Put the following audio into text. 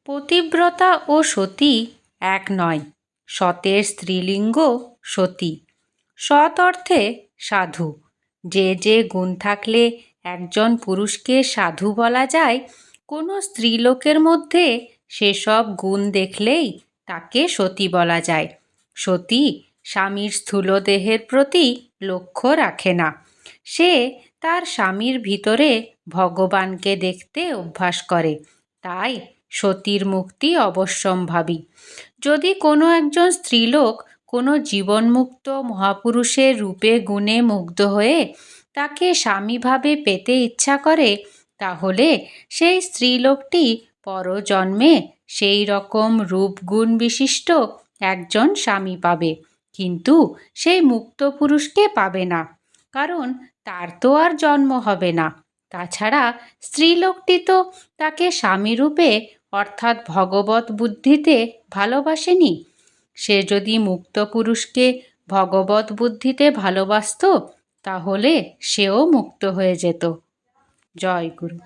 পতিব্রতা ও সতী এক নয়। সতের স্ত্রীলিঙ্গ সতী। সৎ অর্থে সাধু। যে যে গুণ থাকলে একজন পুরুষকে সাধু বলা যায়, কোনো স্ত্রীলোকের মধ্যে সেসব গুণ দেখলেই তাকে সতী বলা যায়। সতী স্বামীর স্থূল দেহের প্রতি লক্ষ্য রাখে না। সে তার স্বামীর ভিতরে ভগবানকে দেখতে অভ্যাস করে। তাই সতীর মুক্তি অবশ্যম্ভাবী। যদি কোনো একজন স্ত্রীলোক কোনো জীবনমুক্ত মহাপুরুষের রূপে গুণে মুগ্ধ হয়ে তাকে স্বামীভাবে পেতে ইচ্ছা করে, তাহলে সেই স্ত্রীলোকটি পরজন্মে সেই রকম রূপগুণ বিশিষ্ট একজন স্বামী পাবে, কিন্তু সেই মুক্ত পুরুষকে পাবে না, কারণ তার তো আর জন্ম হবে না। তাছাড়া স্ত্রীলোকটি তো তাকে স্বামীরূপে অর্থাৎ ভগবত বুদ্ধিতে ভালোবাসেনি। সে যদি মুক্ত পুরুষকে ভগবত বুদ্ধিতে ভালোবাসত, তাহলে সেও মুক্ত হয়ে যেত। জয় গুরু।